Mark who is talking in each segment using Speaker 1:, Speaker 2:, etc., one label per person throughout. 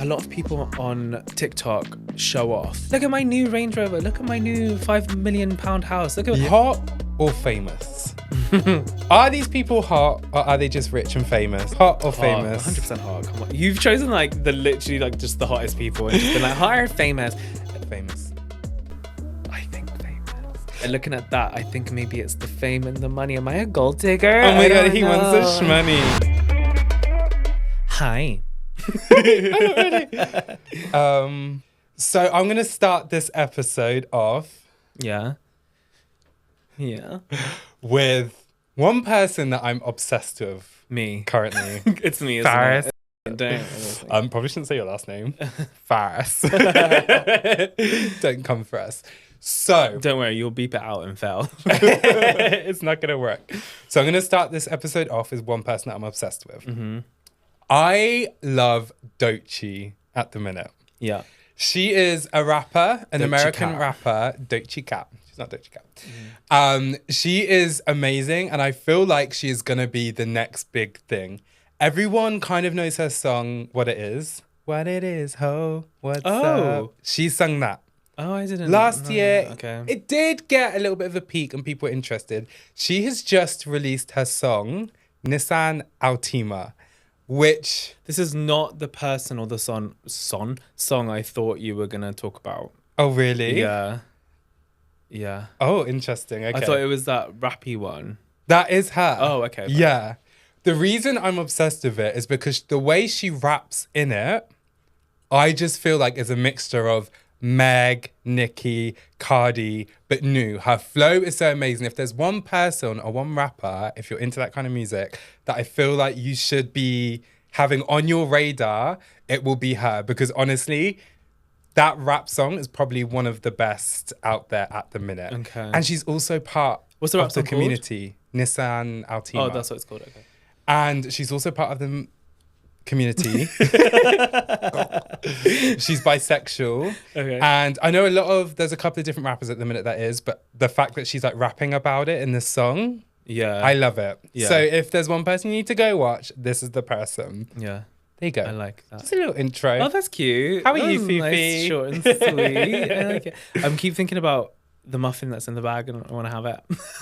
Speaker 1: a lot of people on TikTok show off. Look at my new Range Rover. Look at my new £5 million house. Look at
Speaker 2: Hot or famous? Are these people hot or are they just rich and famous? Hot or famous?
Speaker 1: 100% hot. Come on. You've chosen like the literally like just the hottest people and just been like hot or famous.
Speaker 2: Famous.
Speaker 1: I think famous. And looking at that, I think maybe it's the fame and the money. Am I a gold digger?
Speaker 2: Oh my
Speaker 1: I
Speaker 2: god,
Speaker 1: don't
Speaker 2: he
Speaker 1: know.
Speaker 2: wants the shmoney.
Speaker 1: Hi.
Speaker 2: So I'm gonna start this episode off
Speaker 1: Yeah.
Speaker 2: with one person that I'm obsessed with
Speaker 1: Me.
Speaker 2: currently.
Speaker 1: It's me, isn't
Speaker 2: Faris.
Speaker 1: it? Don't.
Speaker 2: Probably shouldn't say your last name. Faris. Don't come for us. So
Speaker 1: Don't worry, you'll beep it out and fail.
Speaker 2: it's not gonna work. So I'm gonna start this episode off with one person that I'm obsessed with.
Speaker 1: Mm-hmm.
Speaker 2: I love Doechii at the minute.
Speaker 1: Yeah.
Speaker 2: She is a rapper, an
Speaker 1: Doechii
Speaker 2: American
Speaker 1: Cat.
Speaker 2: rapper. Doechii Cat. She's not Doechii Cat. She is amazing, and I feel like she is gonna be the next big thing. Everyone kind of knows her song, What It Is. What it is, ho, what's up? She sung that.
Speaker 1: Oh, I didn't.
Speaker 2: Last year,
Speaker 1: Okay.
Speaker 2: it did get a little bit of a peak and people were interested. She has just released her song, Nissan Altima, which...
Speaker 1: This is not the person or the song I thought you were gonna talk about.
Speaker 2: Oh, really?
Speaker 1: Yeah.
Speaker 2: Oh, interesting. Okay.
Speaker 1: I thought it was that rappy one.
Speaker 2: That is her.
Speaker 1: Oh, okay.
Speaker 2: Yeah. The reason I'm obsessed with it is because the way she raps in it, I just feel like it's a mixture of Meg, Nicki, Cardi, but new. Her flow is so amazing. If there's one person or one rapper, if you're into that kind of music, that I feel like you should be having on your radar, it will be her. Because honestly, that rap song is probably one of the best out there at the minute.
Speaker 1: Okay.
Speaker 2: And she's also part
Speaker 1: What's the rap
Speaker 2: of the
Speaker 1: song called?
Speaker 2: community, Nissan Altima.
Speaker 1: Oh, that's what it's called. Okay.
Speaker 2: And she's also part of the community. She's bisexual.
Speaker 1: Okay.
Speaker 2: And I know there's a couple of different rappers at the minute that is, but the fact that she's like rapping about it in this song,
Speaker 1: Yeah.
Speaker 2: I love it.
Speaker 1: Yeah.
Speaker 2: So if there's one person you need to go watch, this is the person.
Speaker 1: Yeah.
Speaker 2: There you go.
Speaker 1: I like that.
Speaker 2: Just a little intro.
Speaker 1: Oh, that's cute.
Speaker 2: How are you,
Speaker 1: That's
Speaker 2: Fifi?
Speaker 1: Nice, short and sweet. I like it. Keep thinking about the muffin that's in the bag and I want to have it.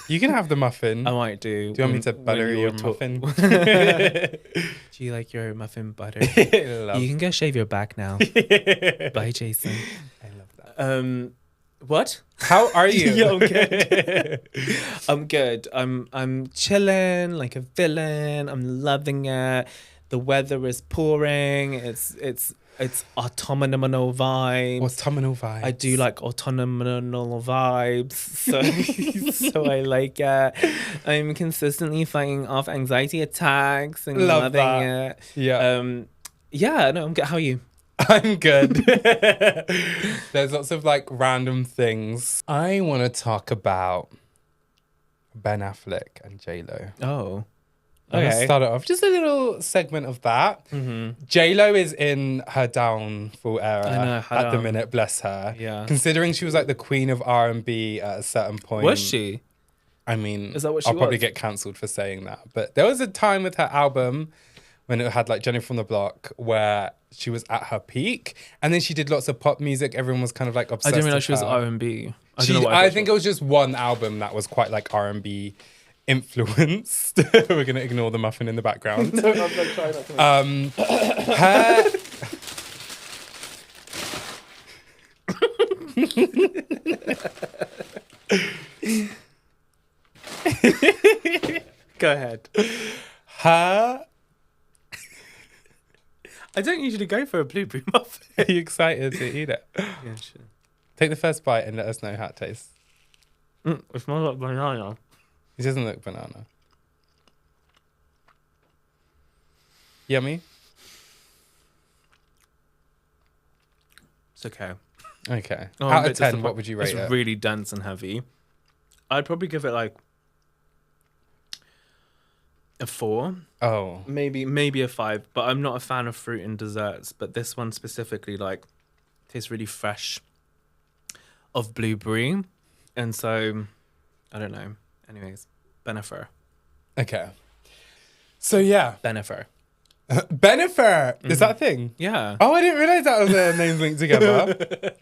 Speaker 2: You can have the muffin.
Speaker 1: I might do.
Speaker 2: Do you want me to butter your
Speaker 1: Do
Speaker 2: muffin?
Speaker 1: you like your muffin butter?
Speaker 2: Love.
Speaker 1: You can go shave your back now. Bye, Jason.
Speaker 2: I love that.
Speaker 1: What?
Speaker 2: How are you?
Speaker 1: Yeah, I'm good. I'm good. I'm chilling like a villain. I'm loving it. The weather is pouring. It's autumnal vibes.
Speaker 2: Autumnal vibes.
Speaker 1: I do like autumnal vibes, so I like it. I'm consistently fighting off anxiety attacks and
Speaker 2: Love
Speaker 1: loving
Speaker 2: that.
Speaker 1: it.
Speaker 2: Yeah.
Speaker 1: No, I'm good. How are you?
Speaker 2: I'm good. There's lots of like random things. I want to talk about Ben Affleck and JLo.
Speaker 1: Oh,
Speaker 2: I'm gonna
Speaker 1: okay.
Speaker 2: start it off. Just a little segment of that.
Speaker 1: Mm-hmm.
Speaker 2: JLo is in her downfall era
Speaker 1: I know,
Speaker 2: at the minute, bless her.
Speaker 1: Yeah.
Speaker 2: Considering she was like the queen of R&B at a certain point.
Speaker 1: Was she?
Speaker 2: I mean,
Speaker 1: Is that what she
Speaker 2: I'll probably
Speaker 1: was?
Speaker 2: get cancelled for saying that. But there was a time with her album when it had like Jenny from the Block where she was at her peak. And then she did lots of pop music. Everyone was kind of like
Speaker 1: I
Speaker 2: obsessed
Speaker 1: didn't
Speaker 2: with
Speaker 1: realize she was
Speaker 2: her.
Speaker 1: R&B.
Speaker 2: I think it was just one album that was quite like R&B influenced. We're going to ignore the muffin in the background.
Speaker 1: No, I'm not trying not to.
Speaker 2: Her...
Speaker 1: Go ahead.
Speaker 2: Her...
Speaker 1: I don't usually go for a blueberry muffin.
Speaker 2: Are you excited to eat it?
Speaker 1: Yeah, sure.
Speaker 2: Take the first bite and let us know how it tastes.
Speaker 1: It smells like banana.
Speaker 2: It doesn't look banana. Yummy?
Speaker 1: It's okay.
Speaker 2: Okay.
Speaker 1: Oh, I'm a
Speaker 2: Out of
Speaker 1: bit
Speaker 2: 10,
Speaker 1: disappointed.
Speaker 2: what would you rate
Speaker 1: It's
Speaker 2: it?
Speaker 1: really dense and heavy. I'd probably give it like a 4.
Speaker 2: Oh.
Speaker 1: Maybe a 5. But I'm not a fan of fruit in desserts. But this one specifically, like, tastes really fresh of blueberry. And so, I don't know. Anyways, Benefer.
Speaker 2: Okay. So, yeah.
Speaker 1: Benefer.
Speaker 2: Bennifer. Is that a thing?
Speaker 1: Yeah.
Speaker 2: Oh, I didn't realize that was their names linked together.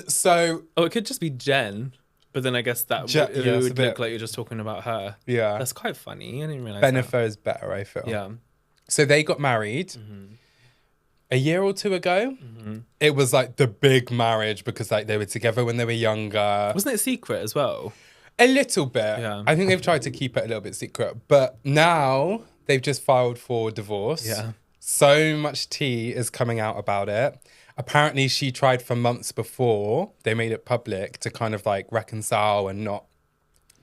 Speaker 2: So
Speaker 1: Oh, it could just be Jen, but then I guess that
Speaker 2: Yeah,
Speaker 1: it
Speaker 2: it's a
Speaker 1: would
Speaker 2: bit-
Speaker 1: look like you're just talking about her.
Speaker 2: yeah,
Speaker 1: That's quite funny. I didn't realize
Speaker 2: Bennifer is better, I feel.
Speaker 1: that. Yeah.
Speaker 2: So they got married a year or two ago. It was like the big marriage because like they were together when they were younger.
Speaker 1: Wasn't it secret as well?
Speaker 2: A little bit.
Speaker 1: Yeah.
Speaker 2: I think they've tried to keep it a little bit secret, but now they've just filed for divorce.
Speaker 1: Yeah.
Speaker 2: So much tea is coming out about it. Apparently, she tried for months before they made it public to kind of like reconcile and not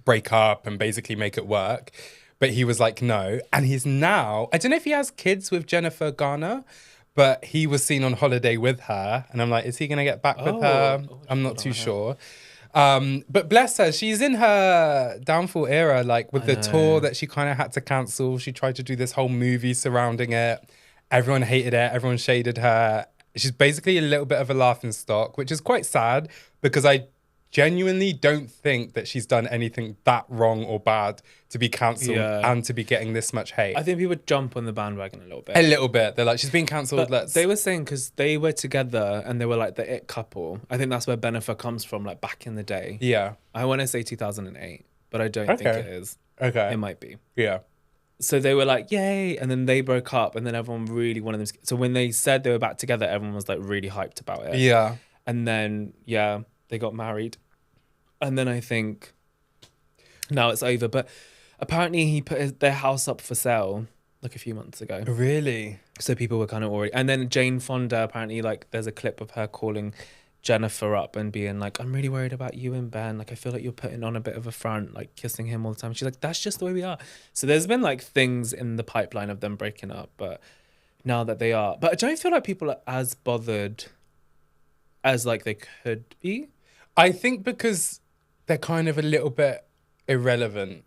Speaker 2: break up and basically make it work. But he was like, no. And he's now, I don't know if he has kids with Jennifer Garner, but he was seen on holiday with her. And I'm like, is he going to get back with her? I'm not too sure. But bless her, she's in her downfall era, like with the tour that she kind of had to cancel. She tried to do this whole movie surrounding it. Everyone hated it. Everyone shaded her. She's basically a little bit of a laughing stock, which is quite sad because I genuinely don't think that she's done anything that wrong or bad to be cancelled and to be getting this much hate.
Speaker 1: I think people jump on the bandwagon a little bit.
Speaker 2: A little bit. They're like, she's been cancelled.
Speaker 1: But they were saying because they were together and they were like the it couple. I think that's where Bennifer comes from, like back in the day.
Speaker 2: Yeah.
Speaker 1: I want to say 2008, but I don't think it is.
Speaker 2: Okay.
Speaker 1: It might be.
Speaker 2: Yeah.
Speaker 1: So they were like, yay. And then they broke up and then everyone really wanted them. So when they said they were back together, everyone was like really hyped about it.
Speaker 2: Yeah.
Speaker 1: And then, yeah, they got married. And then I think now it's over. But apparently he put their house up for sale like a few months ago.
Speaker 2: Really?
Speaker 1: So people were kind of already. And then Jane Fonda, apparently, like there's a clip of her calling Jennifer up and being like, I'm really worried about you and Ben. Like, I feel like you're putting on a bit of a front, like kissing him all the time. She's like, that's just the way we are. So there's been like things in the pipeline of them breaking up. But now that they are. But I don't feel like people are as bothered as like they could be.
Speaker 2: I think because they're kind of a little bit irrelevant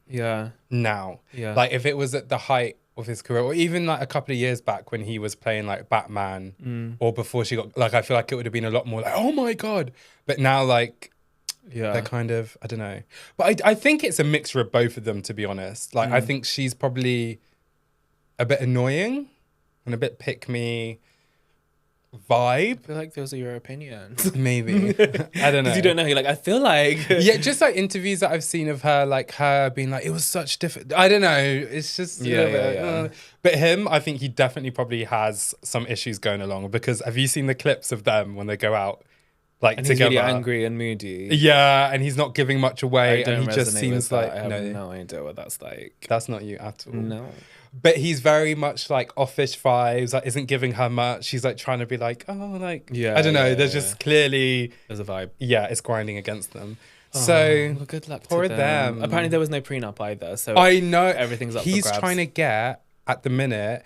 Speaker 2: now.
Speaker 1: Yeah.
Speaker 2: Like if it was at the height of his career, or even like a couple of years back when he was playing like Batman, or before she got, like I feel like it would have been a lot more like, oh my God. But now like, they're kind of, I don't know. But I think it's a mixture of both of them, to be honest. Like I think she's probably a bit annoying and a bit pick-me vibe.
Speaker 1: I feel like those are your opinions.
Speaker 2: Maybe. I don't know.
Speaker 1: Because you don't know. You're like, I feel like.
Speaker 2: Yeah, just like interviews that I've seen of her, like her being like, it was such different. I don't know. It's just. But him, I think he definitely probably has some issues going along because have you seen the clips of them when they go out? Like
Speaker 1: and
Speaker 2: together.
Speaker 1: He's really angry and moody.
Speaker 2: Yeah, and he's not giving much away.
Speaker 1: I don't
Speaker 2: And he just
Speaker 1: resonate
Speaker 2: seems
Speaker 1: with that.
Speaker 2: like.
Speaker 1: I have no idea what that's like.
Speaker 2: That's not you at all.
Speaker 1: No.
Speaker 2: But he's very much like offish vibes, like isn't giving her much. She's like trying to be like, oh, like, I don't know. There's just clearly.
Speaker 1: There's a vibe.
Speaker 2: Yeah, it's grinding against them. So,
Speaker 1: well, good luck
Speaker 2: for
Speaker 1: to them.
Speaker 2: them.
Speaker 1: Apparently, there was no prenup either. So
Speaker 2: I know.
Speaker 1: everything's up for
Speaker 2: He's
Speaker 1: grabs.
Speaker 2: trying to get, at the minute,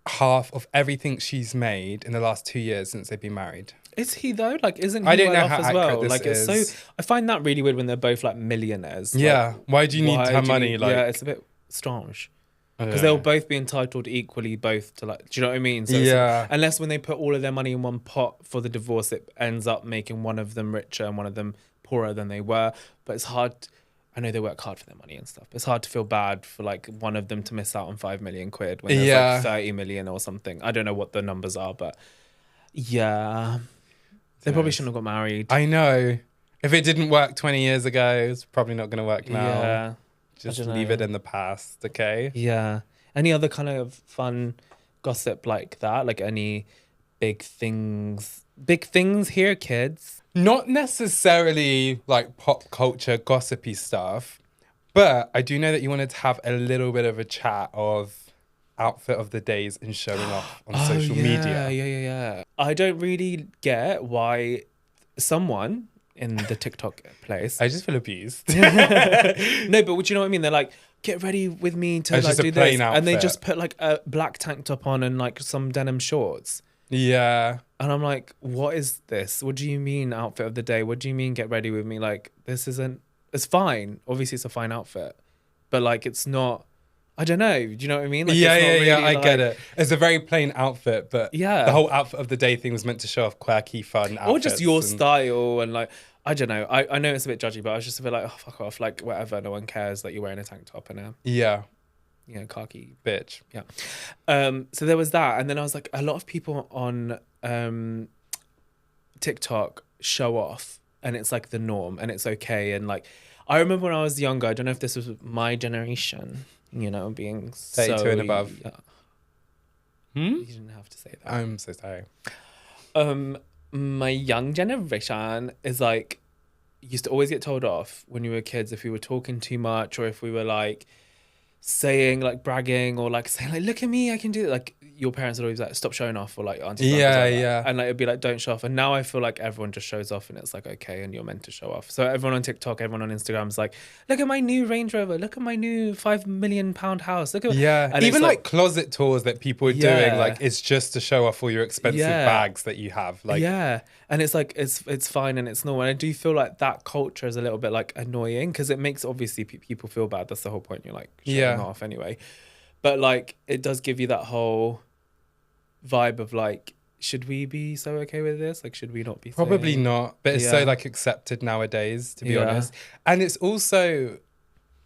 Speaker 2: half of everything she's made in the last 2 years since they've been married.
Speaker 1: Is he though? Like, isn't he
Speaker 2: I don't
Speaker 1: well
Speaker 2: know
Speaker 1: off
Speaker 2: how
Speaker 1: as well?
Speaker 2: accurate this
Speaker 1: Like, it's
Speaker 2: is.
Speaker 1: so. I find that really weird when they're both like millionaires.
Speaker 2: Yeah.
Speaker 1: Like,
Speaker 2: Why do you need
Speaker 1: why
Speaker 2: her
Speaker 1: do you
Speaker 2: money?
Speaker 1: need-
Speaker 2: Like,
Speaker 1: yeah, it's a bit strange. Because
Speaker 2: Yeah.
Speaker 1: they'll both be entitled equally, both to like. Do you know what I mean? So
Speaker 2: Yeah.
Speaker 1: unless when they put all of their money in one pot for the divorce, it ends up making one of them richer and one of them poorer than they were. But it's hard. I know they work hard for their money and stuff. But it's hard to feel bad for like one of them to miss out on 5 million quid when there's like 30 million or something. I don't know what the numbers are, but yeah, they probably shouldn't have got married.
Speaker 2: I know. If it didn't work 20 years ago, it's probably not going to work now.
Speaker 1: Yeah,
Speaker 2: Just
Speaker 1: I don't
Speaker 2: leave
Speaker 1: know.
Speaker 2: it in the past, okay?
Speaker 1: Yeah. Any other kind of fun gossip like that? Like any big things? Big things here, kids.
Speaker 2: Not necessarily like pop culture gossipy stuff, but I do know that you wanted to have a little bit of a chat of outfit of the days and showing off on social media.
Speaker 1: Yeah. I don't really get why someone in the TikTok place.
Speaker 2: I just feel abused.
Speaker 1: No, but do you know what I mean? They're like, get ready with me to
Speaker 2: It's
Speaker 1: like
Speaker 2: just a
Speaker 1: do
Speaker 2: plain
Speaker 1: this, and they
Speaker 2: outfit.
Speaker 1: just put like a black tank top on and like some denim shorts.
Speaker 2: Yeah.
Speaker 1: And I'm like, what is this? What do you mean outfit of the day? What do you mean get ready with me? Like, this isn't, it's fine. Obviously, it's a fine outfit. But like, it's not, I don't know. Do you know what I mean? Like,
Speaker 2: Yeah,
Speaker 1: it's not really,
Speaker 2: I
Speaker 1: like,
Speaker 2: get it. It's a very plain outfit, but
Speaker 1: Yeah.
Speaker 2: the whole outfit of the day thing was meant to show off quirky, fun outfits.
Speaker 1: Or just your
Speaker 2: and-
Speaker 1: style and like, I don't know. I know it's a bit judgy, but I was just a bit like, oh, fuck off. Like, whatever. No one cares that you're wearing a tank top in it.
Speaker 2: Yeah.
Speaker 1: khaki.
Speaker 2: Bitch.
Speaker 1: Yeah. So there was that. And then I was like, a lot of people on TikTok show off, and it's like the norm, and it's okay. And like, I remember when I was younger, I don't know if this was my generation, being
Speaker 2: 32
Speaker 1: so...
Speaker 2: and above.
Speaker 1: You didn't have to say that.
Speaker 2: I'm so sorry.
Speaker 1: My young generation is like, used to always get told off when we were kids if we were talking too much, or if we were like saying, like bragging, or like saying like, look at me, I can do it. Like your parents would always like, stop showing off, or like aunties,
Speaker 2: Yeah,
Speaker 1: like
Speaker 2: yeah.
Speaker 1: and like it'd be like, don't show off. And now I feel like everyone just shows off, and it's like, okay, and you're meant to show off. So everyone on TikTok, everyone on Instagram is like, look at my new Range Rover, look at my new £5 million house, look at...
Speaker 2: Yeah,
Speaker 1: and
Speaker 2: even like closet tours that people are doing, like it's just to show off all your expensive bags that you have. Like,
Speaker 1: yeah, and it's like it's fine and it's normal. And I do feel like that culture is a little bit like annoying, because it makes obviously people feel bad. That's the whole point. You're like showing off anyway, but like it does give you that whole vibe of like, should we be so okay with this? Like, should we not be?
Speaker 2: Probably not, but it's so like accepted nowadays, to be honest. And it's also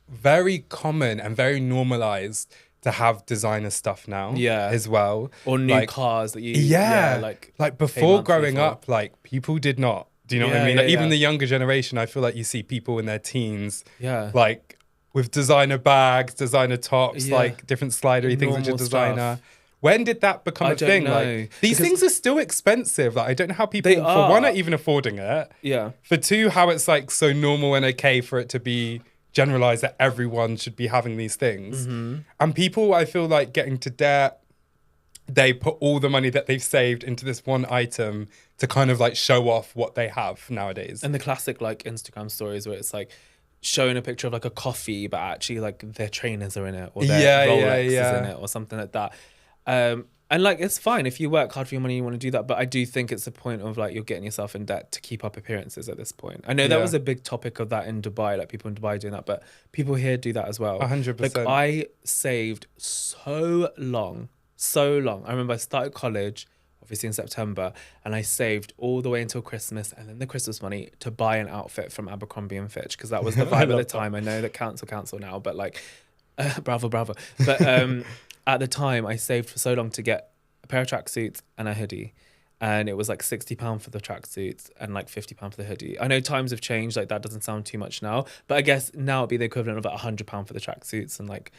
Speaker 2: very common and very normalized to have designer stuff now as well.
Speaker 1: Or new
Speaker 2: like,
Speaker 1: cars that you...
Speaker 2: like before growing up, like people did not. Do you know what I mean? Like even the younger generation, I feel like you see people in their teens, like with designer bags, designer tops, like different slidery things which are designer. Stuff. When did that become a thing? Like these things are still expensive. Like I don't know how people, for one, are even affording it. Yeah. For two, how it's like so normal and okay for it to be generalized that everyone should be having these things. And people, I feel like, getting to debt, they put all the money that they've saved into this one item to kind of like show off what they have nowadays. And
Speaker 1: the classic like Instagram stories where it's like showing a picture of like a coffee, but actually like their trainers are in it, or their Rolex is in it, or something like that. And like, it's fine if you work hard for your money, you want to do that. But I do think it's a point of like, you're getting yourself in debt to keep up appearances at this point. I know that was a big topic of that in Dubai, like people in Dubai doing that, but people here do that as well.
Speaker 2: 100%.
Speaker 1: Like I saved so long. I remember I started college, obviously in September, and I saved all the way until Christmas, and then the Christmas money to buy an outfit from Abercrombie and Fitch, because that was the vibe at the time. I know that cancel now, but like, bravo. But at the time, I saved for so long to get a pair of tracksuits and a hoodie. And it was like £60 for the tracksuits and like £50 for the hoodie. I know times have changed, like that doesn't sound too much now. But I guess now it'd be the equivalent of like £100 for the tracksuits and like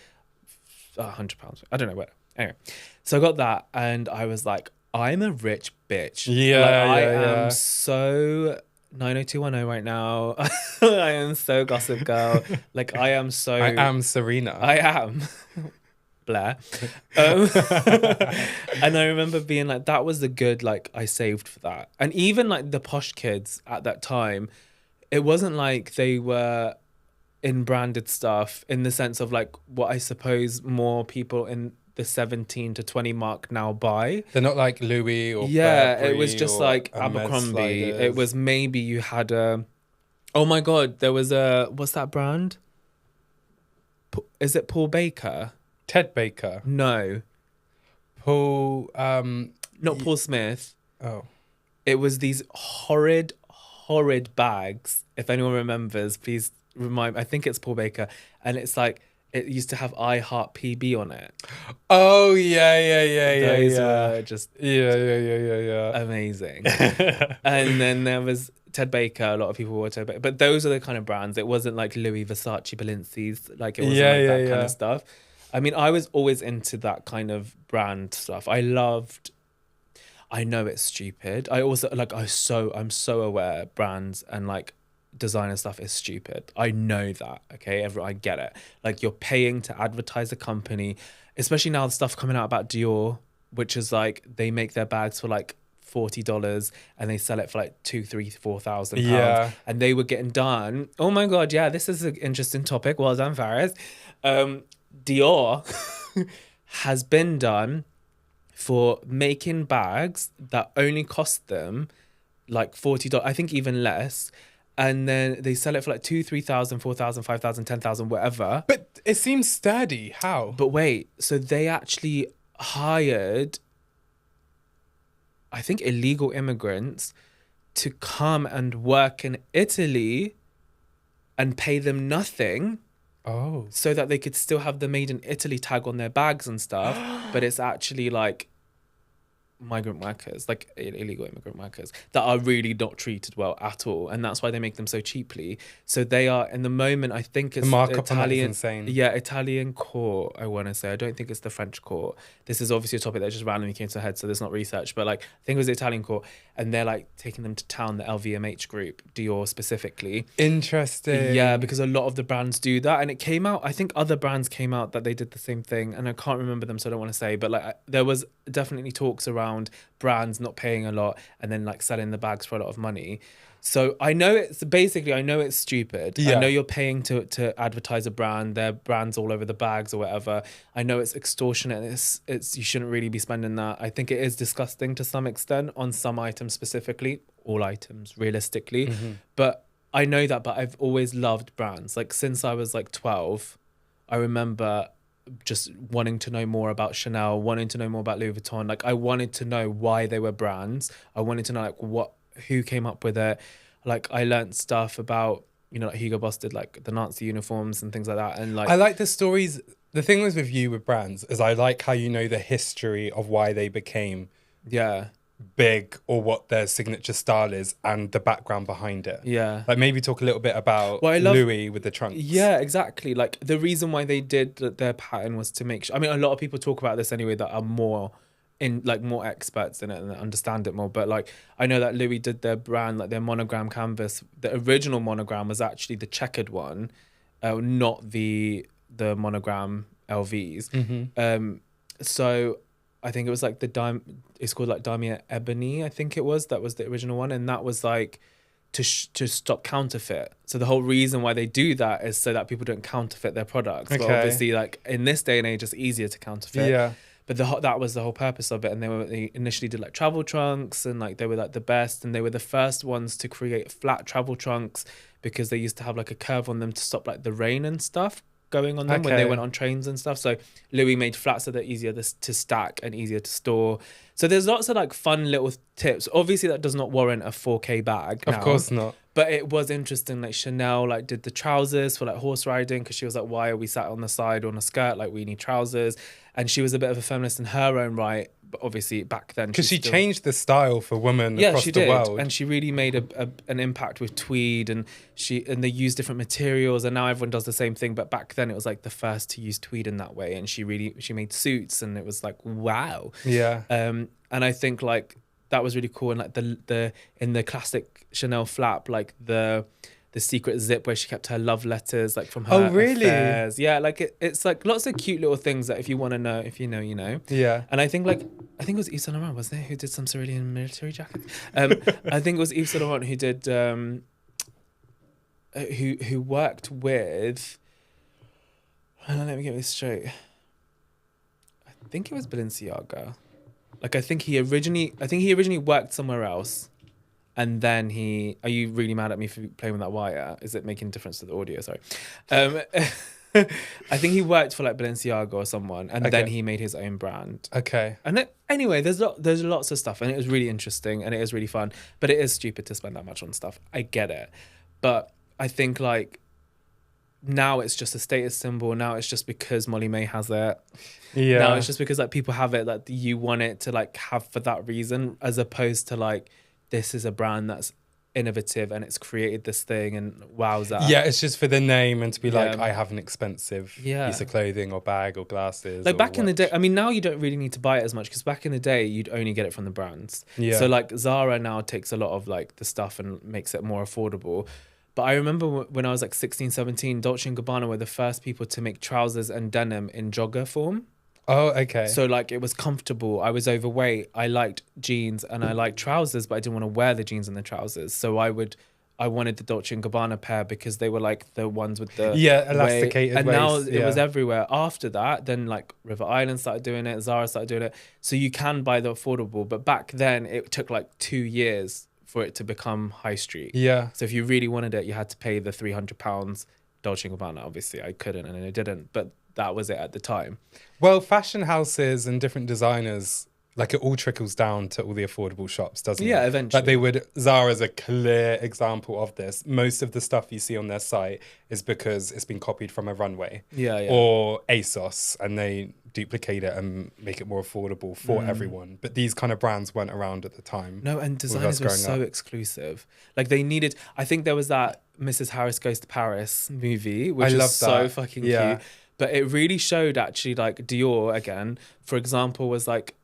Speaker 1: £100. I don't know what. Anyway, so I got that and I was like, I'm a rich bitch. I am so 90210 right now. I am so Gossip Girl. Like I am so...
Speaker 2: I am Serena.
Speaker 1: I am. Blair. And I remember being like, that was the good, like I saved for that. And even like the posh kids at that time, it wasn't like they were in branded stuff in the sense of like what I suppose more people in the 17 to 20 mark now buy.
Speaker 2: They're not like Louis or
Speaker 1: Burberry, it was just like Abercrombie. It was maybe you had a... Oh my God, there was a... What's that brand? Is it Paul Baker?
Speaker 2: Ted Baker.
Speaker 1: No.
Speaker 2: Paul...
Speaker 1: Not Paul Smith.
Speaker 2: Oh.
Speaker 1: It was these horrid bags. If anyone remembers, please remind me. I think it's Paul Baker. And it's like, it used to have I Heart PB on it.
Speaker 2: Oh, yeah.
Speaker 1: Those were just...
Speaker 2: Yeah.
Speaker 1: Amazing. And then there was Ted Baker. A lot of people wore Ted Baker. But those are the kind of brands. It wasn't like Louis, Versace, Balenci's. Like, it wasn't that kind of stuff. I mean, I was always into that kind of brand stuff. I know it's stupid. I also like, I'm so aware brands and like designer stuff is stupid. I know that. Okay. I get it. Like you're paying to advertise a company, especially now the stuff coming out about Dior, which is like, they make their bags for like $40 and they sell it for like £2,000, £3,000, £4,000. And they were getting done. Oh my God. Yeah. This is an interesting topic. Well done, Faris. Dior has been done for making bags that only cost them like $40, I think even less. And then they sell it for like $2,000, $3,000, $4,000, $5,000, $10,000, whatever.
Speaker 2: But it seems sturdy. How?
Speaker 1: But wait, so they actually hired, I think, illegal immigrants to come and work in Italy and pay them nothing
Speaker 2: Oh.
Speaker 1: so that they could still have the made in Italy tag on their bags and stuff, but it's actually like migrant workers, like illegal immigrant workers that are really not treated well at all, and that's why they make them so cheaply. So they are, in the moment, I think it's
Speaker 2: The markup on that is
Speaker 1: Italian,
Speaker 2: insane.
Speaker 1: yeah, Italian court, I want to say. I don't think it's the French court. This is obviously a topic that just randomly came to the head, so there's not research, but like I think it was the Italian court, and they're like taking them to town, the LVMH group, Dior specifically.
Speaker 2: Interesting.
Speaker 1: Yeah, because a lot of the brands do that, and it came out, I think other brands came out that they did the same thing, and I can't remember them, so I don't want to say, but like there was definitely talks around brands not paying a lot and then like selling the bags for a lot of money. So I know it's stupid.
Speaker 2: Yeah.
Speaker 1: I know you're paying to advertise a brand. There are brands all over the bags or whatever. I know it's extortionate. It's you shouldn't really be spending that. I think it is disgusting to some extent on some items specifically, all items realistically. But I know that, but I've always loved brands. Like since I was like 12, I remember just wanting to know more about Chanel, wanting to know more about Louis Vuitton. Like I wanted to know why they were brands. I wanted to know like who came up with it. Like I learned stuff about, you know, like Hugo Boss did like the Nazi uniforms and things like that. And like
Speaker 2: I like the stories. The thing was with you with brands is I like how you know the history of why they became big or what their signature style is and the background behind it.
Speaker 1: Yeah.
Speaker 2: Like maybe talk a little bit about Louis with the trunks.
Speaker 1: Yeah, exactly. Like the reason why they did their pattern was to make sure, I mean, a lot of people talk about this anyway that are more experts in it and understand it more. But like, I know that Louis did their brand, like their monogram canvas. The original monogram was actually the checkered one, not the monogram LVs. So I think it was like it's called like Damier Ebony, I think it was. That was the original one. And that was like to stop counterfeit. So the whole reason why they do that is so that people don't counterfeit their products.
Speaker 2: Okay.
Speaker 1: But obviously, like in this day and age, it's easier to counterfeit.
Speaker 2: Yeah.
Speaker 1: But that was the whole purpose of it. And they initially did like travel trunks, and like they were like the best. And they were the first ones to create flat travel trunks because they used to have like a curve on them to stop like the rain and stuff going on them when they went on trains and stuff. So Louis made flats so they're easier to stack and easier to store. So there's lots of like fun little tips. Obviously that does not warrant a 4K bag now,
Speaker 2: Of course not.
Speaker 1: but it was interesting. Like Chanel like did the trousers for like horse riding because she was like, why are we sat on the side on a skirt? Like we need trousers. And she was a bit of a feminist in her own right, but obviously back then
Speaker 2: because she changed the style for women across
Speaker 1: she
Speaker 2: the
Speaker 1: did.
Speaker 2: world,
Speaker 1: and she really made an impact with tweed, and they used different materials, and now everyone does the same thing. But back then it was like the first to use tweed in that way, and she made suits, and it was like wow.
Speaker 2: Yeah.
Speaker 1: And I think like that was really cool, and like the in the classic Chanel flap, like the secret zip where she kept her love letters like from her affairs. Yeah, like it's like lots of cute little things that if you want to know, if you know, you know.
Speaker 2: Yeah.
Speaker 1: And I think it was Yves Saint Laurent, wasn't it, who did some cerulean military jackets? I think it was Yves Saint Laurent who did who worked with, let me get this straight. I think it was Balenciaga. Like I think he originally worked somewhere else. And then are you really mad at me for playing with that wire? Is it making a difference to the audio? Sorry. I think he worked for like Balenciaga or someone, and then he made his own brand.
Speaker 2: Okay.
Speaker 1: And then, anyway, there's lots of stuff, and it was really interesting, and it is really fun. But it is stupid to spend that much on stuff. I get it, but I think like now it's just a status symbol. Now it's just because Molly May has it.
Speaker 2: Yeah.
Speaker 1: Now it's just because like people have it that you want it to like have for that reason, as opposed to like, this is a brand that's innovative and it's created this thing and wowza.
Speaker 2: Yeah, it's just for the name and to be like, I have an expensive
Speaker 1: Yeah.
Speaker 2: piece of clothing or bag or glasses.
Speaker 1: Like
Speaker 2: or
Speaker 1: back in the
Speaker 2: watch.
Speaker 1: day, I mean, now you don't really need to buy it as much because back in the day, you'd only get it from the brands.
Speaker 2: Yeah.
Speaker 1: So like Zara now takes a lot of like the stuff and makes it more affordable. But I remember when I was like 16, 17, Dolce & Gabbana were the first people to make trousers and denim in jogger form.
Speaker 2: Oh, okay.
Speaker 1: So like it was comfortable. I was overweight. I liked jeans and I liked trousers, but I didn't want to wear the jeans and the trousers. So I wanted the Dolce & Gabbana pair because they were like the ones with the
Speaker 2: elasticated
Speaker 1: and
Speaker 2: waist.
Speaker 1: now it was everywhere. After that, then like River Island started doing it, Zara started doing it. So you can buy the affordable, but back then it took like 2 years for it to become high street.
Speaker 2: Yeah.
Speaker 1: So if you really wanted it, you had to pay the £300 Dolce & Gabbana. Obviously, I couldn't and I didn't, but that was it at the time.
Speaker 2: Well, fashion houses and different designers like it all trickles down to all the affordable shops, doesn't it?
Speaker 1: Yeah, eventually.
Speaker 2: Like Zara's a clear example of this. Most of the stuff you see on their site is because it's been copied from a runway.
Speaker 1: Yeah.
Speaker 2: Or ASOS, and they duplicate it and make it more affordable for everyone. But these kind of brands weren't around at the time.
Speaker 1: No, and designers were so exclusive. Like they needed, I think there was that Mrs. Harris Goes to Paris movie, which is so fucking cute. But it really showed actually like Dior again, for example, was like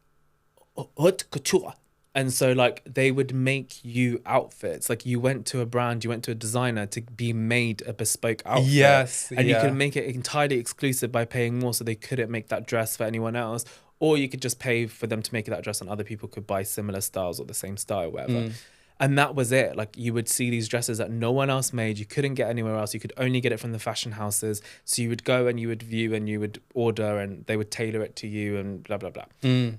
Speaker 1: haute couture. And so like they would make you outfits. Like you went to a brand, you went to a designer to be made a bespoke outfit.
Speaker 2: Yes.
Speaker 1: And you could make it entirely exclusive by paying more so they couldn't make that dress for anyone else. Or you could just pay for them to make that dress and other people could buy similar styles or the same style, whatever. And that was it. Like you would see these dresses that no one else made. You couldn't get anywhere else. You could only get it from the fashion houses. So you would go and you would view and you would order and they would tailor it to you and blah, blah, blah.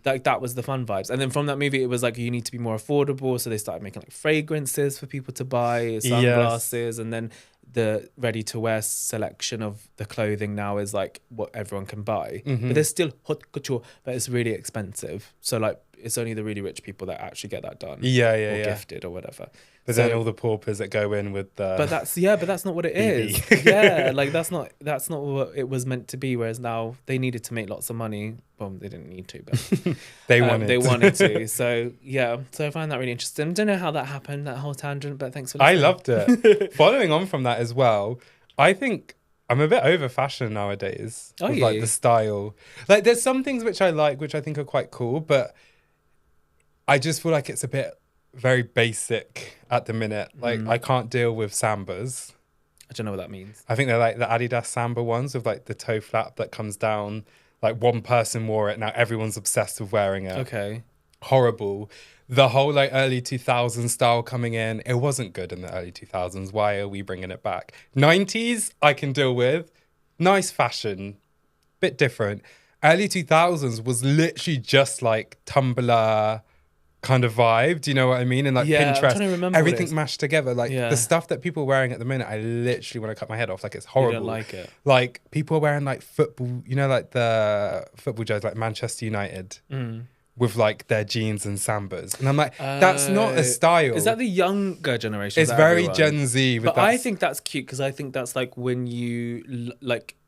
Speaker 1: Like that was the fun vibes. And then from that movie, it was like, you need to be more affordable. So they started making like fragrances for people to buy, sunglasses. And then the ready to wear selection of the clothing now is like what everyone can buy. But there's still haute couture, but it's really expensive. So like, it's only the really rich people that actually get that done. Or gifted or whatever.
Speaker 2: But then all the paupers that go in with the...
Speaker 1: But that's not what it is. Yeah, like that's not what it was meant to be. Whereas now they needed to make lots of money. Well, they didn't need to, but
Speaker 2: they wanted
Speaker 1: to. So yeah, so I find that really interesting. I don't know how that happened, that whole tangent, but thanks for
Speaker 2: I
Speaker 1: listening.
Speaker 2: loved it. Following on from that as well, I think I'm a bit over fashion nowadays.
Speaker 1: Oh,
Speaker 2: like the style. Like there's some things which I like, which I think are quite cool, but I just feel like it's a bit very basic at the minute. Like I can't deal with Sambas.
Speaker 1: I don't know what that means.
Speaker 2: I think they're like the Adidas Samba ones with like the toe flap that comes down. Like one person wore it, now everyone's obsessed with wearing it.
Speaker 1: Okay.
Speaker 2: Horrible. The whole like early 2000s style coming in, it wasn't good in the early 2000s. Why are we bringing it back? 90s, I can deal with. Nice fashion, bit different. Early 2000s was literally just like Tumblr kind of vibe. Do you know what I mean? And like Pinterest,
Speaker 1: I'm trying to remember
Speaker 2: everything mashed together. Like the stuff that people are wearing at the minute, I literally want to cut my head off. Like it's horrible.
Speaker 1: You don't like it.
Speaker 2: Like people are wearing like football, you know, like the football jerseys, like Manchester United. With like their jeans and Sambas. And I'm like, that's not a style.
Speaker 1: Is that the younger generation?
Speaker 2: It's very Gen Z.
Speaker 1: But I think that's cute because I think that's like when you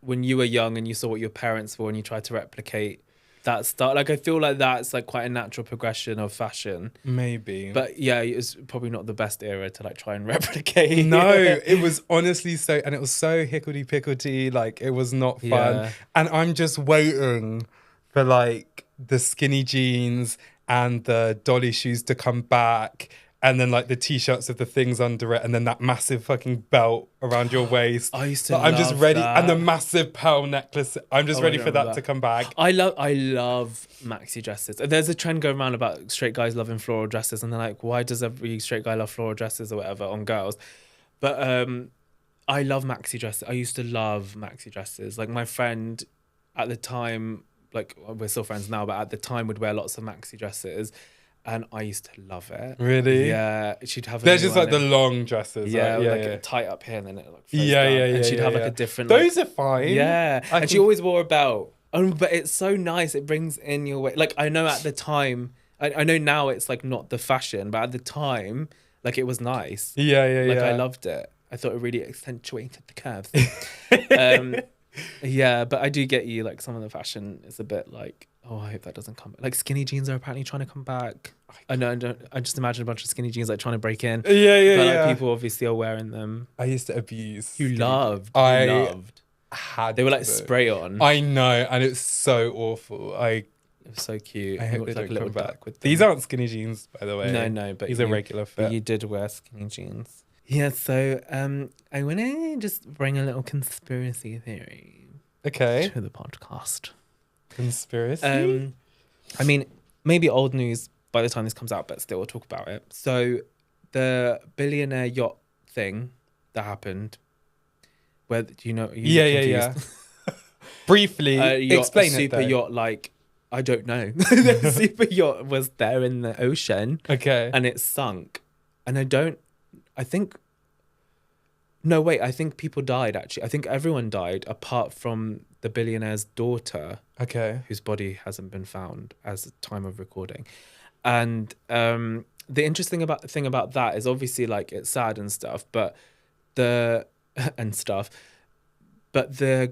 Speaker 1: were young and you saw what your parents wore and you tried to replicate that style. Like I feel like that's like quite a natural progression of fashion.
Speaker 2: Maybe.
Speaker 1: But yeah, it's probably not the best era to like try and replicate.
Speaker 2: No, it was honestly so, and it was so hickledy-pickledy. Like it was not fun.
Speaker 1: Yeah.
Speaker 2: And I'm just waiting for like the skinny jeans and the dolly shoes to come back, and then like the t-shirts with the things under it, and then that massive fucking belt around your waist.
Speaker 1: I used to
Speaker 2: I'm just ready,
Speaker 1: that.
Speaker 2: and the massive pearl necklace. I'm just ready for that to come back.
Speaker 1: I love maxi dresses. There's a trend going around about straight guys loving floral dresses, and they're like, why does every straight guy love floral dresses or whatever on girls? But I love maxi dresses. I used to love maxi dresses. Like my friend at the time, like we're still friends now, but at the time would wear lots of maxi dresses, and I used to love it.
Speaker 2: Really?
Speaker 1: Yeah. She'd have.
Speaker 2: They're just like the long dresses.
Speaker 1: Yeah,
Speaker 2: like,
Speaker 1: like tight up here and then it like.
Speaker 2: Yeah.
Speaker 1: And she'd have like a different.
Speaker 2: Those are fine.
Speaker 1: Yeah, and she always wore a belt. But it's so nice. It brings in your way. Like I know at the time, I know now it's like not the fashion, but at the time, like it was nice.
Speaker 2: Yeah.
Speaker 1: Like I loved it. I thought it really accentuated the curves. Yeah, but I do get you. Like some of the fashion is a bit like, oh, I hope that doesn't come back. Like skinny jeans are apparently trying to come back. I know. I just imagine a bunch of skinny jeans like trying to break in.
Speaker 2: Yeah.
Speaker 1: But like, people obviously are wearing them.
Speaker 2: I used to abuse.
Speaker 1: You loved.
Speaker 2: Had
Speaker 1: they were like spray on.
Speaker 2: I know, and it's so awful.
Speaker 1: It was so cute.
Speaker 2: I hope they
Speaker 1: like
Speaker 2: don't come back.
Speaker 1: With them.
Speaker 2: These aren't skinny jeans, by the way.
Speaker 1: No, but
Speaker 2: these are regular fit.
Speaker 1: But you did wear skinny jeans. Yeah, so I want to just bring a little conspiracy theory.
Speaker 2: Okay.
Speaker 1: To the podcast.
Speaker 2: Conspiracy?
Speaker 1: I mean, maybe old news by the time this comes out, but still we'll talk about it. So the billionaire yacht thing that happened, where, do you know?
Speaker 2: Yeah. Briefly, explain it
Speaker 1: super yacht, like, I don't know. The super yacht was there in the ocean.
Speaker 2: Okay.
Speaker 1: And it sunk. And I think people died, actually. I think everyone died apart from the billionaire's daughter,
Speaker 2: Okay.
Speaker 1: whose body hasn't been found as the time of recording. And the interesting thing about that is obviously like it's sad and stuff, but the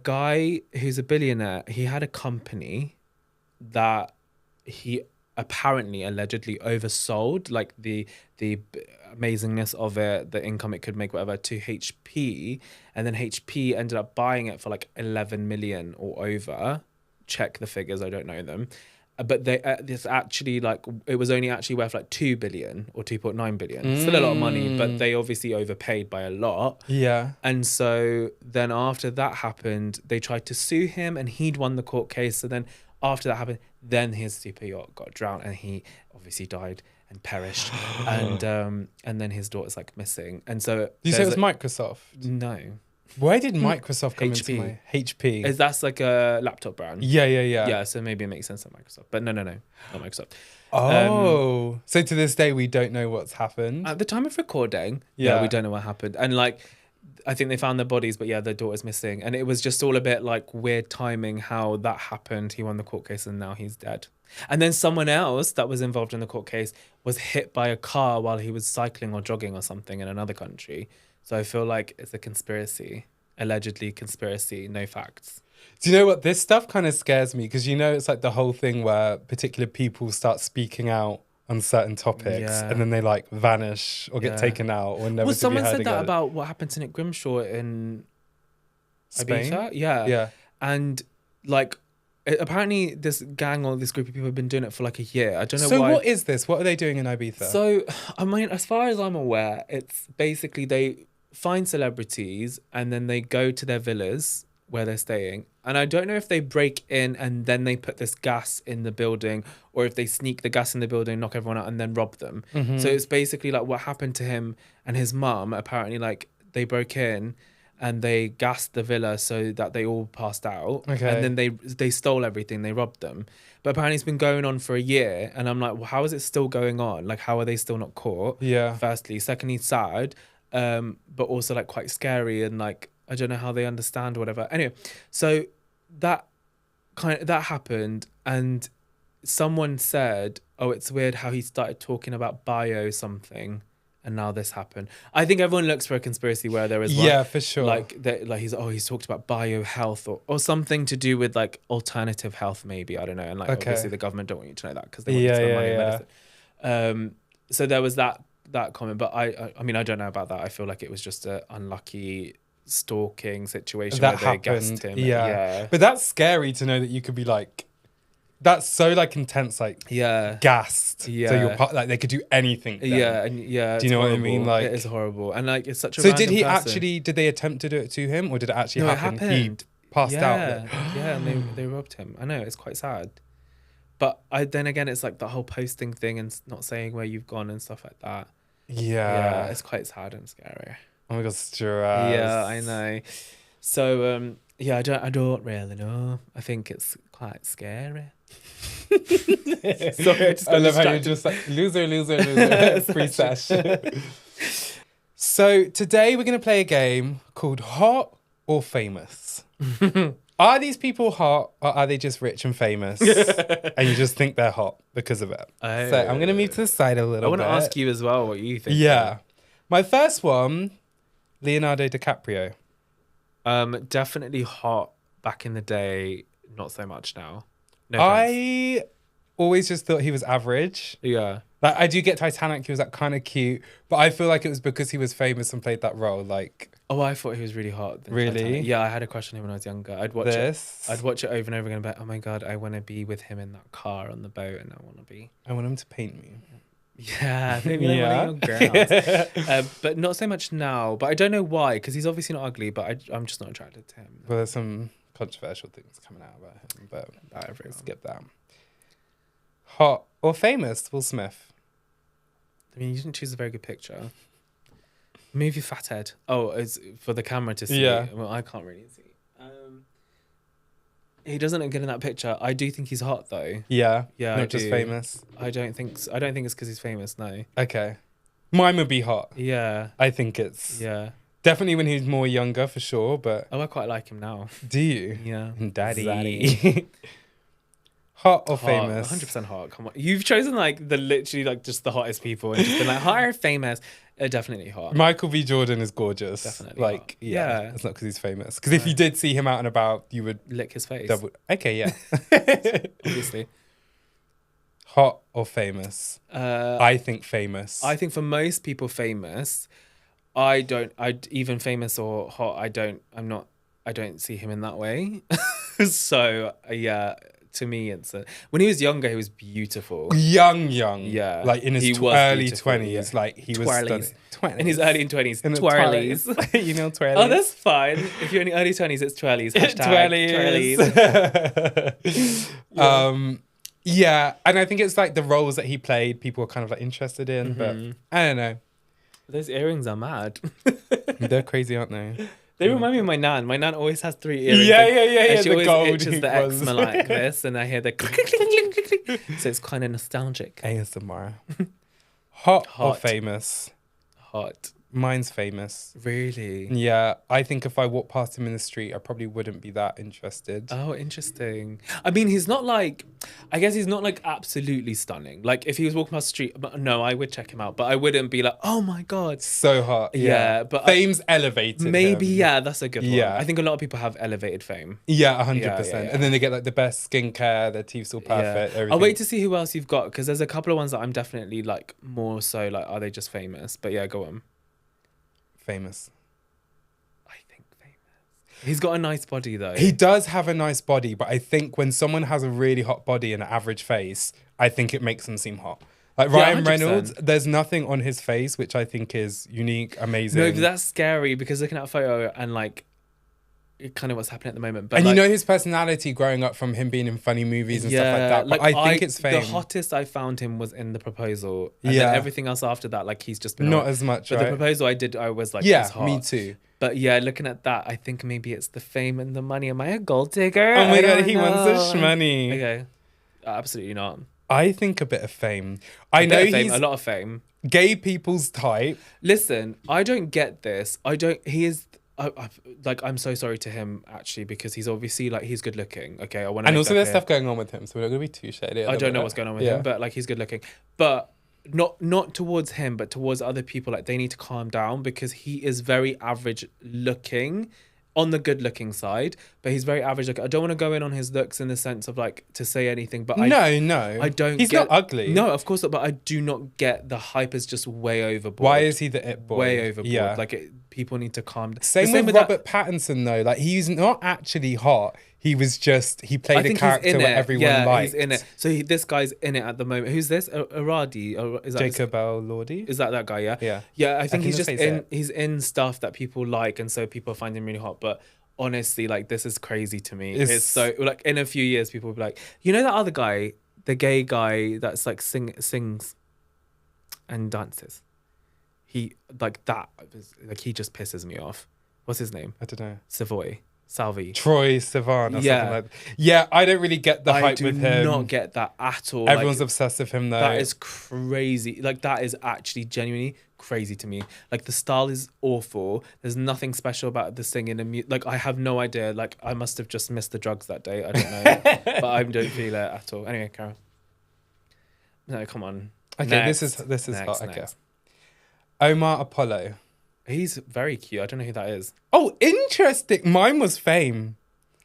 Speaker 1: guy who's a billionaire, he had a company that he apparently allegedly oversold, like the amazingness of it, the income it could make, whatever, to HP, and then HP ended up buying it for like 11 million or over. Check the figures, I don't know them, but they this actually, like, it was only actually worth like 2 billion or 2.9 billion. Still a lot of money, but they obviously overpaid by a lot.
Speaker 2: Yeah.
Speaker 1: And so then after that happened, they tried to sue him, and he'd won the court case. So then after that happened, then his super yacht got drowned, and he obviously died and perished. and then his daughter's like missing. And so
Speaker 2: Did you say it was Microsoft?
Speaker 1: No.
Speaker 2: Why did Microsoft come
Speaker 1: HP.
Speaker 2: into my HP?
Speaker 1: That's like a laptop brand.
Speaker 2: Yeah.
Speaker 1: Yeah, so maybe it makes sense at Microsoft. But no, not Microsoft.
Speaker 2: Oh. So to this day, we don't know what's happened?
Speaker 1: At the time of recording,
Speaker 2: Yeah.
Speaker 1: we don't know what happened. And like, I think they found their bodies, but yeah, their daughter's missing. And it was just all a bit like weird timing how that happened. He won the court case and now he's dead. And then someone else that was involved in the court case was hit by a car while he was cycling or jogging or something in another country. So I feel like it's a conspiracy, allegedly conspiracy, no facts.
Speaker 2: Do you know what? This stuff kind of scares me because, you know, it's like the whole thing where particular people start speaking out on certain topics and then they like vanish or get taken out or never
Speaker 1: Well,
Speaker 2: to
Speaker 1: someone
Speaker 2: be heard
Speaker 1: said
Speaker 2: again.
Speaker 1: that about what happened to Nick Grimshaw in
Speaker 2: Spain?
Speaker 1: Ibiza? Yeah.
Speaker 2: Yeah.
Speaker 1: And like, apparently this gang or this group of people have been doing it for like a year. I don't know
Speaker 2: So
Speaker 1: why.
Speaker 2: what is this? What are they doing in Ibiza?
Speaker 1: So, I mean, as far as I'm aware, it's basically they find celebrities and then they go to their villas where they're staying. And I don't know if they break in and then they put this gas in the building, or if they sneak the gas in the building, knock everyone out and then rob them.
Speaker 2: Mm-hmm.
Speaker 1: So it's basically like what happened to him and his mum. Apparently, like, they broke in and they gassed the villa so that they all passed out.
Speaker 2: Okay.
Speaker 1: And then they stole everything, they robbed them. But apparently it's been going on for a year. And I'm like, well, how is it still going on? Like, how are they still not caught?
Speaker 2: Yeah.
Speaker 1: Firstly. Secondly, sad, but also like quite scary, and like, I don't know how they understand or whatever. Anyway, so that happened, and someone said, oh, it's weird how he started talking about bio something, and now this happened. I think everyone looks for a conspiracy where there is one.
Speaker 2: Yeah, for sure.
Speaker 1: Like he's talked about bio health or something to do with like alternative health, maybe. I don't know. And like, obviously the government don't want you to know that because they want you to spend money on medicine. So there was that comment, but I mean, I don't know about that. I feel like it was just an unlucky stalking situation
Speaker 2: that
Speaker 1: where
Speaker 2: happened.
Speaker 1: they gassed him.
Speaker 2: Yeah. But that's scary to know that you could be like, that's so like intense, like gassed.
Speaker 1: Yeah.
Speaker 2: So you're like they could do anything. Then.
Speaker 1: Yeah. And
Speaker 2: Do you know what I mean? Like,
Speaker 1: it is horrible. And like, it's such a
Speaker 2: So
Speaker 1: random person.
Speaker 2: did they attempt to do it to him, or did it actually happen?
Speaker 1: It happened.
Speaker 2: He passed out.
Speaker 1: Yeah, and they robbed him. I know, it's quite sad. But then again, it's like the whole posting thing and not saying where you've gone and stuff like that.
Speaker 2: Yeah.
Speaker 1: It's quite sad and scary.
Speaker 2: Oh my god, stress.
Speaker 1: Yeah, I know. So I don't really know. I think it's quite scary. Sorry,
Speaker 2: I love how you're just like loser, free sesh. So today we're gonna play a game called Hot or Famous. Are these people hot, or are they just rich and famous? And you just think they're hot because of it. So I'm gonna move to the side a little bit.
Speaker 1: I want to ask you as well what you think.
Speaker 2: Yeah. My first one, Leonardo DiCaprio.
Speaker 1: Definitely hot back in the day, not so much now. No offense.
Speaker 2: I always just thought he was average.
Speaker 1: Yeah.
Speaker 2: Like, I do get Titanic, he was like kind of cute, but I feel like it was because he was famous and played that role. Like,
Speaker 1: oh, I thought he was really hot.
Speaker 2: Really?
Speaker 1: Titanic. Yeah, I had a crush on him when I was younger. I'd watch
Speaker 2: this.
Speaker 1: it over and over again. But oh my god, I want to be with him in that car on the boat, and I want to be.
Speaker 2: I want him to paint me.
Speaker 1: Yeah, maybe one of your girls. But not so much now. But I don't know why, because he's obviously not ugly. But I'm just not attracted to him.
Speaker 2: Well, there's some controversial things coming out about him, but
Speaker 1: everyone.
Speaker 2: skip that. Hot or famous, Will Smith.
Speaker 1: I mean, you didn't choose a very good picture. Move your fat head. Oh, it's for the camera to see.
Speaker 2: Yeah.
Speaker 1: Well, I can't really see. He doesn't look good in that picture. I do think he's hot though.
Speaker 2: Yeah.
Speaker 1: Yeah,
Speaker 2: Not
Speaker 1: I
Speaker 2: just
Speaker 1: do.
Speaker 2: famous.
Speaker 1: I don't think it's because he's famous. No.
Speaker 2: Okay. Mine would be hot.
Speaker 1: Yeah.
Speaker 2: I think it's.
Speaker 1: Yeah.
Speaker 2: Definitely when he was more younger, for sure. But
Speaker 1: Oh, I quite like him now.
Speaker 2: do you?
Speaker 1: Yeah.
Speaker 2: Daddy.
Speaker 1: Zaddy.
Speaker 2: Hot or
Speaker 1: Hot,
Speaker 2: famous?
Speaker 1: 100% hot. Come on. You've chosen like the literally like just the hottest people and just been like hot or famous. Definitely hot.
Speaker 2: Michael B. Jordan is gorgeous.
Speaker 1: Definitely
Speaker 2: Like,
Speaker 1: hot.
Speaker 2: yeah.
Speaker 1: Yeah.
Speaker 2: It's not because he's famous. Because if you did see him out and about, you would
Speaker 1: Lick his face.
Speaker 2: double. Okay, yeah.
Speaker 1: Obviously.
Speaker 2: Hot or famous? I think famous.
Speaker 1: I think for most people famous, even famous or hot, I don't see him in that way. So yeah, to me it's when he was younger he was beautiful.
Speaker 2: Young.
Speaker 1: Yeah.
Speaker 2: Like in
Speaker 1: He
Speaker 2: his
Speaker 1: was
Speaker 2: early
Speaker 1: beautiful,
Speaker 2: 20s.
Speaker 1: yeah.
Speaker 2: Like he was
Speaker 1: Twirlies.
Speaker 2: stunning.
Speaker 1: In his early 20s.
Speaker 2: In the
Speaker 1: Twirlies.
Speaker 2: You know twirlies?
Speaker 1: Oh, that's fine. If you're in the early 20s, it's twirlies. Hashtag
Speaker 2: twirlies. Yeah, and I think it's like the roles that he played, people were kind of like interested in, but I don't know.
Speaker 1: Those earrings are mad.
Speaker 2: They're crazy, aren't they?
Speaker 1: They remind me of my nan. My nan always has 3 earrings.
Speaker 2: Yeah.
Speaker 1: And she
Speaker 2: The
Speaker 1: always
Speaker 2: gold
Speaker 1: itches the
Speaker 2: ones.
Speaker 1: eczema like this, and I hear the click, click, click, click, click, click. So it's kind of nostalgic.
Speaker 2: ASMR. Hot or
Speaker 1: Hot.
Speaker 2: famous?
Speaker 1: Hot.
Speaker 2: Mine's famous.
Speaker 1: Really?
Speaker 2: Yeah, I think if I walked past him in the street, I probably wouldn't be that interested.
Speaker 1: Oh, interesting. I mean, he's not like, I guess he's not like absolutely stunning. Like if he was walking past the street, but no, I would check him out, but I wouldn't be like, oh my God.
Speaker 2: So hot.
Speaker 1: Yeah, but
Speaker 2: fame's elevated.
Speaker 1: Maybe,
Speaker 2: him.
Speaker 1: yeah, that's a good one.
Speaker 2: Yeah.
Speaker 1: I think a lot of people have elevated fame.
Speaker 2: Yeah, 100%.
Speaker 1: Yeah.
Speaker 2: And then they get like the best skincare, their teeth's all perfect. Everything.
Speaker 1: I'll wait to see who else you've got because there's a couple of ones that I'm definitely like more so like, are they just famous? But yeah, go on.
Speaker 2: Famous.
Speaker 1: I think famous. He's got a nice body though.
Speaker 2: He does have a nice body, but I think when someone has a really hot body and an average face, I think it makes them seem hot. Like
Speaker 1: Yeah,
Speaker 2: Ryan
Speaker 1: 100%.
Speaker 2: Reynolds, there's nothing on his face which I think is unique, amazing.
Speaker 1: No, but that's scary because looking at a photo and like it kind of what's happening at the moment. But
Speaker 2: and
Speaker 1: like,
Speaker 2: you know his personality growing up from him being in funny movies and stuff like that. But I think it's fame.
Speaker 1: The hottest I found him was in The Proposal. And
Speaker 2: Yeah.
Speaker 1: then everything else after that, like he's just been
Speaker 2: Not
Speaker 1: on.
Speaker 2: as much,
Speaker 1: But
Speaker 2: right?
Speaker 1: The Proposal I was like,
Speaker 2: Yeah,
Speaker 1: he's hot.
Speaker 2: me too.
Speaker 1: But yeah, looking at that, I think maybe it's the fame and the money. Am I a gold digger?
Speaker 2: Oh my
Speaker 1: I
Speaker 2: God,
Speaker 1: don't
Speaker 2: he wants the
Speaker 1: know.
Speaker 2: shmoney.
Speaker 1: Okay. Absolutely not.
Speaker 2: I think a bit of fame. I
Speaker 1: A
Speaker 2: know
Speaker 1: bit of fame,
Speaker 2: he's
Speaker 1: a lot of fame.
Speaker 2: gay people's type.
Speaker 1: Listen, I don't get this. He is. I'm so sorry to him actually because he's obviously like he's good looking. Okay, I want to.
Speaker 2: And also there's stuff going on with him, so we're not going to be too shady.
Speaker 1: I don't know what's going on with him, but like he's good looking. But not towards him, but towards other people. Like they need to calm down because he is very average looking. On the good looking side, but he's very average. Like I don't want to go in on his looks in the sense of like to say anything, but
Speaker 2: No,
Speaker 1: I don't.
Speaker 2: He's not ugly.
Speaker 1: No, of course not. But I do not get the hype is just way overboard.
Speaker 2: Why is he the it boy?
Speaker 1: Way overboard?
Speaker 2: Yeah.
Speaker 1: Like people need to calm down.
Speaker 2: Same with Robert Pattinson though. Like he's not actually hot. He was just he played a character where everyone liked.
Speaker 1: He's in it. So this guy's in it at the moment. Who's this? Aradi? Or is that
Speaker 2: Jacob Elordi?
Speaker 1: Is that guy? Yeah.
Speaker 2: Yeah.
Speaker 1: Yeah. I think
Speaker 2: can
Speaker 1: he's just
Speaker 2: just say
Speaker 1: in.
Speaker 2: it.
Speaker 1: He's in stuff that people like, and so people find him really hot. But honestly, like this is crazy to me. It's so like in a few years, people will be like, you know that other guy, the gay guy that's like sings and dances. He like that. Like he just pisses me off. What's his name?
Speaker 2: I don't know.
Speaker 1: Salvi.
Speaker 2: Troy Sivan or
Speaker 1: Yeah.
Speaker 2: something like that. Yeah, I don't really get the hype with him.
Speaker 1: I do not get that at all.
Speaker 2: Everyone's
Speaker 1: like,
Speaker 2: obsessed with him though.
Speaker 1: that is crazy. Like that is actually genuinely crazy to me. Like the style is awful. There's nothing special about the singing and like I have no idea. Like I must have just missed the drugs that day. I don't know, but I don't feel it at all. Anyway, Carol. No, come on.
Speaker 2: Okay,
Speaker 1: Next.
Speaker 2: this is
Speaker 1: Next,
Speaker 2: hot. Okay.
Speaker 1: next.
Speaker 2: Omar Apollo.
Speaker 1: He's very cute. I don't know who that is.
Speaker 2: Oh, interesting. Mine was Fame.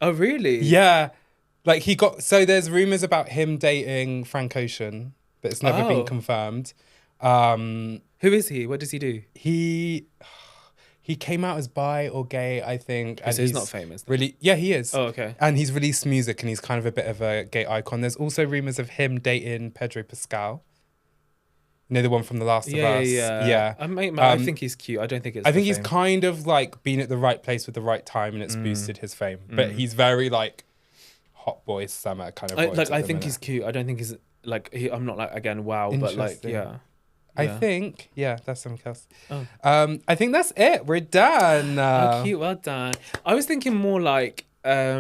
Speaker 1: Oh, really?
Speaker 2: Yeah. Like he got so there's rumors about him dating Frank Ocean, but it's never been confirmed.
Speaker 1: Who is he? What does he do?
Speaker 2: He came out as bi or gay, I think.
Speaker 1: So he's not famous.
Speaker 2: Really, yeah, he is.
Speaker 1: Oh, okay.
Speaker 2: And he's released music, and he's kind of a bit of a gay icon. There's also rumors of him dating Pedro Pascal. You know, the one from The Last of Us. Yeah.
Speaker 1: I think he's cute. I don't think it's.
Speaker 2: I think he's kind of like been at the right place with the right time, and it's boosted his fame. But he's very like hot boy summer kind of.
Speaker 1: I think he's cute. I don't think he's like. I'm not like again. Wow, but like yeah.
Speaker 2: I think that's something else.
Speaker 1: Oh.
Speaker 2: I think that's it. We're done.
Speaker 1: Oh, cute. Well done. I was thinking more like.
Speaker 2: Yeah,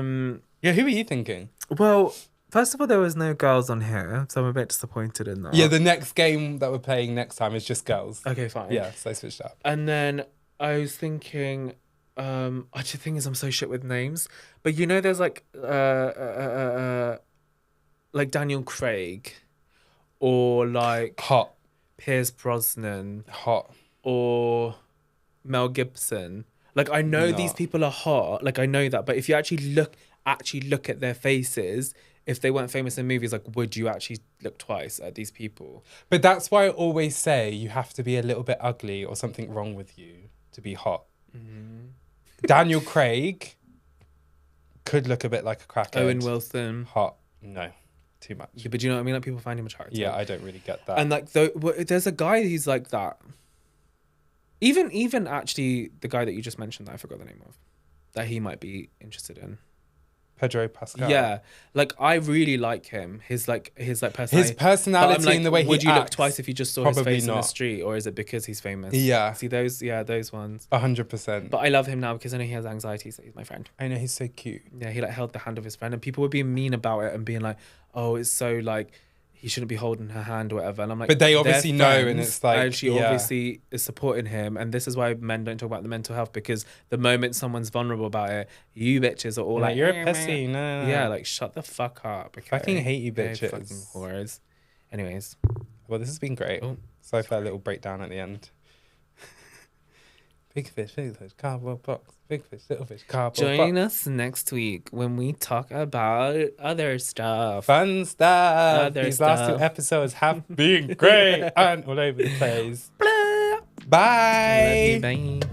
Speaker 2: who are you thinking?
Speaker 1: Well, first of all, there was no girls on here, so I'm a bit disappointed in that.
Speaker 2: Yeah, the next game that we're playing next time is just girls.
Speaker 1: Okay, fine.
Speaker 2: Yeah, so I switched up.
Speaker 1: And then I was thinking, the thing is, I'm so shit with names, but you know, there's like Daniel Craig, or like
Speaker 2: Hot.
Speaker 1: Pierce Brosnan,
Speaker 2: Hot.
Speaker 1: or Mel Gibson. Like, I know these people are hot, like I know that, but if you actually look at their faces, if they weren't famous in movies, like, would you actually look twice at these people?
Speaker 2: But that's why I always say you have to be a little bit ugly or something wrong with you to be hot.
Speaker 1: Mm-hmm.
Speaker 2: Daniel Craig could look a bit like a crackhead.
Speaker 1: Owen Wilson.
Speaker 2: Hot. No. Too much.
Speaker 1: Yeah, but you know what I mean? Like, people find him attractive.
Speaker 2: Yeah, I don't really get that.
Speaker 1: And like, there's a guy who's like that. Even actually, the guy that you just mentioned that I forgot the name of, that he might be interested in.
Speaker 2: Pedro Pascal.
Speaker 1: Yeah, like I really like him. His personality.
Speaker 2: His personality
Speaker 1: like,
Speaker 2: and the way he
Speaker 1: would you look
Speaker 2: acts,
Speaker 1: twice if you just saw
Speaker 2: probably
Speaker 1: his face in the
Speaker 2: not.
Speaker 1: street, or is it because he's famous?
Speaker 2: Yeah.
Speaker 1: See those ones.
Speaker 2: 100%.
Speaker 1: But I love him now because I know he has anxiety, so he's my friend.
Speaker 2: I know, he's so cute.
Speaker 1: Yeah, he like held the hand of his friend, and people were being mean about it and being like, "Oh, it's so like he shouldn't be holding her hand or whatever." And I'm like,
Speaker 2: But they
Speaker 1: they're
Speaker 2: obviously know, and
Speaker 1: friends,
Speaker 2: it's like,
Speaker 1: and she
Speaker 2: yeah.
Speaker 1: obviously is supporting him, and this is why men don't talk about the mental health, because the moment someone's vulnerable about it, you bitches are all like,
Speaker 2: you're a pussy. No.
Speaker 1: yeah, like shut the fuck up. Okay?
Speaker 2: Fucking hate you,
Speaker 1: Okay,
Speaker 2: bitches.
Speaker 1: fucking whores. Anyways,
Speaker 2: Well, this has been great.
Speaker 1: Oh.
Speaker 2: So for a little breakdown at the end. Big fish, cardboard box. Big fish, little fish, cardboard box.
Speaker 1: join us next week when we talk about other stuff.
Speaker 2: Fun stuff.
Speaker 1: Other
Speaker 2: These last two
Speaker 1: stuff.
Speaker 2: episodes have been great and all over the place.
Speaker 1: Blah.
Speaker 2: Bye.
Speaker 1: Love you, bye.